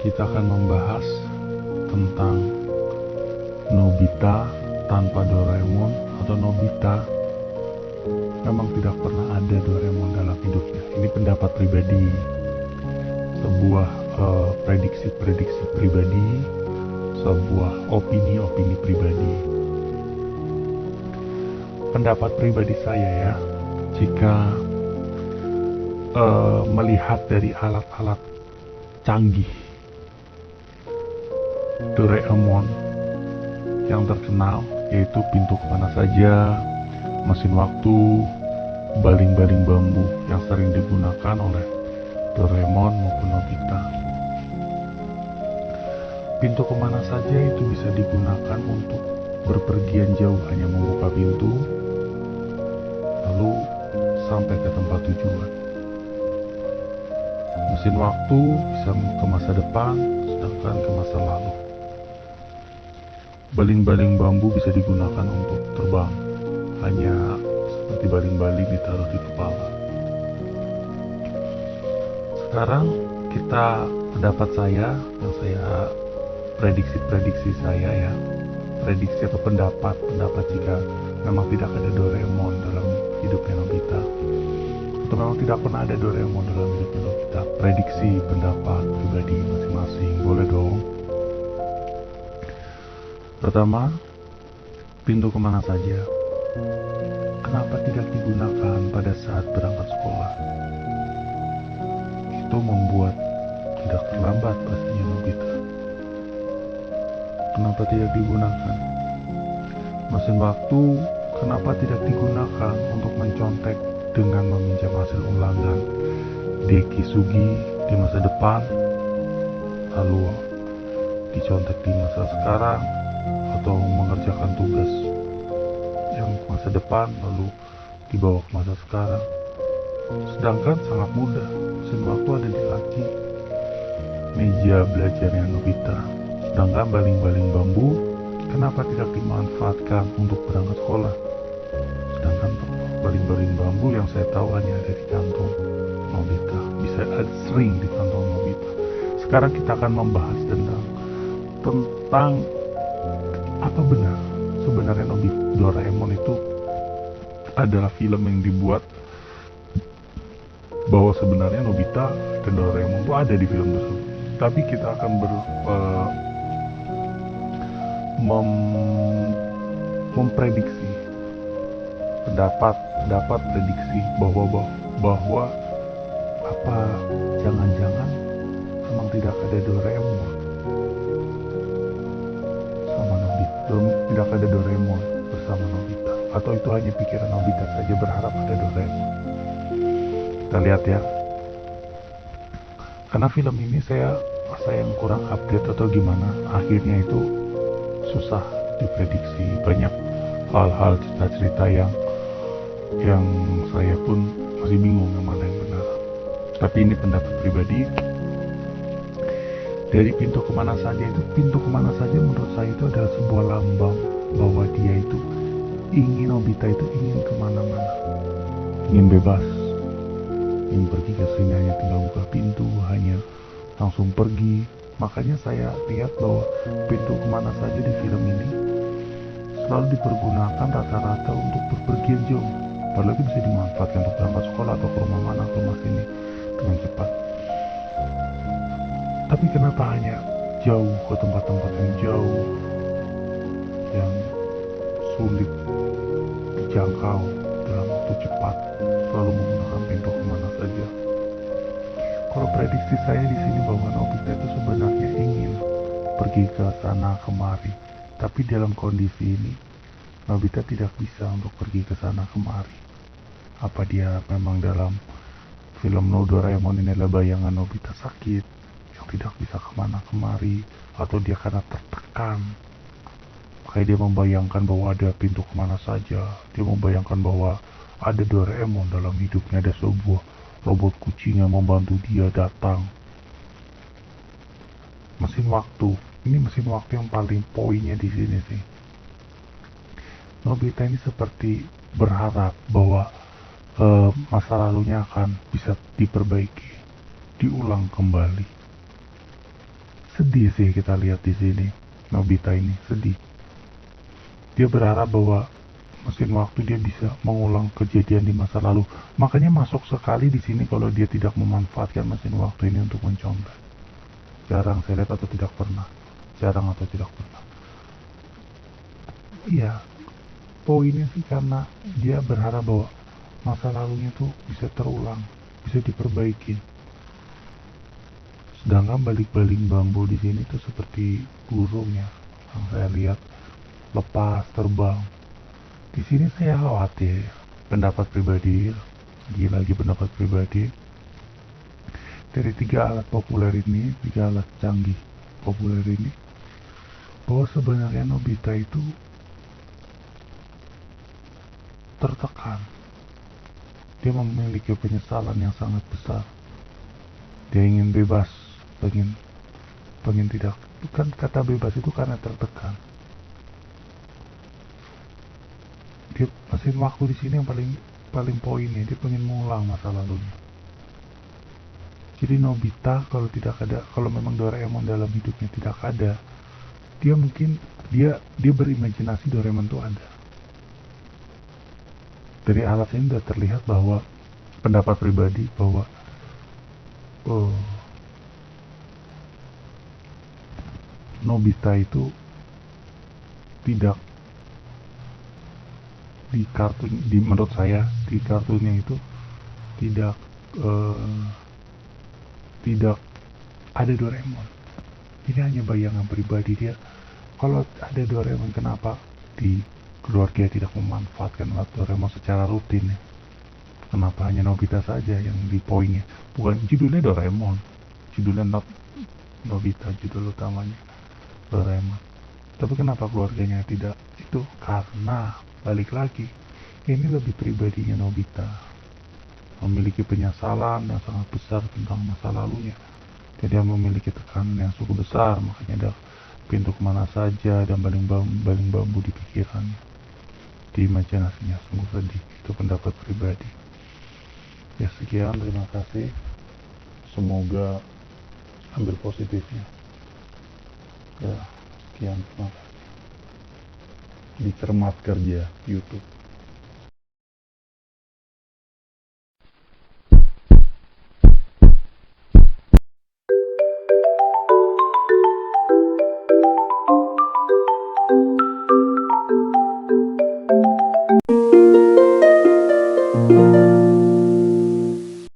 kita akan membahas tentang Nobita tanpa Doraemon, atau Nobita memang tidak pernah ada Doraemon dalam hidupnya. Ini pendapat pribadi, sebuah prediksi-prediksi pribadi, sebuah opini-opini pribadi. Pendapat pribadi saya ya, jika melihat dari alat-alat canggih Doraemon yang terkenal, yaitu pintu kemana saja, mesin waktu, baling-baling bambu yang sering digunakan oleh Doraemon maupun Nobita. Pintu kemana saja itu bisa digunakan untuk berpergian jauh, hanya membuka pintu lalu sampai ke tempat tujuan. Mesin waktu bisa ke masa depan, sedangkan ke masa lalu. Baling-baling bambu bisa digunakan untuk terbang, hanya seperti baling-baling ditaruh di kepala. Sekarang pendapat saya, yang saya prediksi saya ya, prediksi atau pendapat jika memang tidak ada Doraemon dalam hidupnya Nobita, atau memang tidak pernah ada Doraemon dalam hidupnya Nobita. Prediksi pendapat pribadi masing-masing, boleh dong. Pertama, pintu kemana saja, kenapa tidak digunakan pada saat berangkat sekolah? Itu membuat tidak terlambat pastinya Nobita. Kenapa tidak digunakan? Mesin waktu, kenapa tidak digunakan untuk mencontek dengan meminjam hasil ulangan Deki Sugi di masa depan, lalu dicontek di masa sekarang, atau mengerjakan tugas yang masa depan lalu dibawa ke masa sekarang? Sedangkan sangat mudah, mesin waktu ada di laci meja belajarnya Nobita. Sedangkan baling-baling bambu, kenapa tidak dimanfaatkan untuk berangkat sekolah? Sedangkan baling-baling bambu yang saya tahu hanya ada di kantong Nobita, bisa sering di kantong Nobita. Sekarang kita akan membahas tentang apa benar sebenarnya Doraemon itu adalah film yang dibuat, bahwa sebenarnya Nobita dan Doraemon itu ada di film tersebut. Tapi kita akan memprediksi pendapat prediksi bahwa apa jangan-jangan memang tidak ada Doraemon sama Nobita, tidak ada Doraemon bersama Nobita, atau itu hanya pikiran Nobita saja berharap ada Doraemon. Kita lihat ya, karena film ini saya yang kurang update atau gimana, akhirnya itu susah diprediksi. Banyak hal-hal, cerita-cerita yang saya pun masih bingung yang mana yang benar. Tapi ini pendapat pribadi. Dari pintu kemana saja itu, pintu kemana saja menurut saya itu adalah sebuah lambang bahwa dia itu ingin, Nobita itu ingin kemana-mana, ingin bebas, ingin pergi ke sini, hanya tinggal buka pintu, hanya langsung pergi. Makanya saya lihat bahwa pintu kemana saja di film ini selalu dipergunakan rata-rata untuk berpergian jauh, padahal itu bisa dimanfaatkan untuk berangkat sekolah atau ke rumah mana, ke rumah sini dengan cepat. Tapi kenapa hanya jauh, ke tempat-tempat yang jauh, yang sulit dijangkau dalam waktu cepat, selalu menggunakan pintu kemana saja? Kalau prediksi saya di sini bahwa Nobita itu sebenarnya ingin pergi ke sana kemari, tapi dalam kondisi ini Nobita tidak bisa untuk pergi ke sana kemari. Apa dia memang dalam film Doraemon ini adalah bayangan Nobita sakit yang tidak bisa kemana kemari, atau dia karena tertekan, makanya dia membayangkan bahwa ada pintu kemana saja, dia membayangkan bahwa ada Doraemon dalam hidupnya, ada sebuah robot kucing yang membantu dia datang. Mesin waktu, ini mesin waktu yang paling poinnya di sini sih. Nobita ini seperti berharap bahwa masa lalunya akan bisa diperbaiki, diulang kembali. sedih sih kita lihat di sini. Nobita ini sedih. Dia berharap bahwa mesin waktu dia bisa mengulang kejadian di masa lalu. Makanya masuk sekali di sini kalau dia tidak memanfaatkan mesin waktu ini untuk mencontoh. Jarang saya lihat atau tidak pernah. Jarang atau tidak pernah. Iya, poinnya sih karena dia berharap bahwa masa lalunya tuh bisa terulang, bisa diperbaiki. Sedangkan balik-baling bambu di sini tuh seperti burung ya, yang saya lihat lepas terbang. Di sini saya khawatir, pendapat pribadi, lagi pendapat pribadi, dari 3 alat populer ini, 3 alat canggih populer ini, bahwa sebenarnya Nobita itu tertekan. Dia memiliki penyesalan yang sangat besar. Dia ingin bebas, pengen tidak. Kan kata bebas itu karena tertekan. Dia mesin waktu di sini yang paling poinnya, dia pengen mengulang masa lalunya. Jadi Nobita kalau memang Doraemon dalam hidupnya tidak ada, dia berimajinasi Doraemon itu ada. Dari alat ini sudah terlihat bahwa pendapat pribadi bahwa Nobita itu tidak menurut saya di kartunnya itu tidak tidak ada Doraemon. Ini hanya bayangan pribadi dia. Kalau ada Doraemon, kenapa di keluarga tidak memanfaatkan Doraemon secara rutin ya? Kenapa hanya Nobita saja yang di poinnya? Bukan judulnya Doraemon, judulnya Nobita, judul utamanya Doraemon. Tapi kenapa keluarganya tidak? Itu karena balik lagi, ini lebih pribadinya Nobita, memiliki penyesalan yang sangat besar tentang masa lalunya. Jadi dia memiliki tekanan yang cukup besar, makanya ada pintu kemana saja dan baling bambu di pikirannya, di imajinasinya. Sungguh sedih. Itu pendapat pribadi. Ya sekian, terima kasih. Semoga ambil positifnya. Ya sekian, terima kasih. Dicermat kerja YouTube.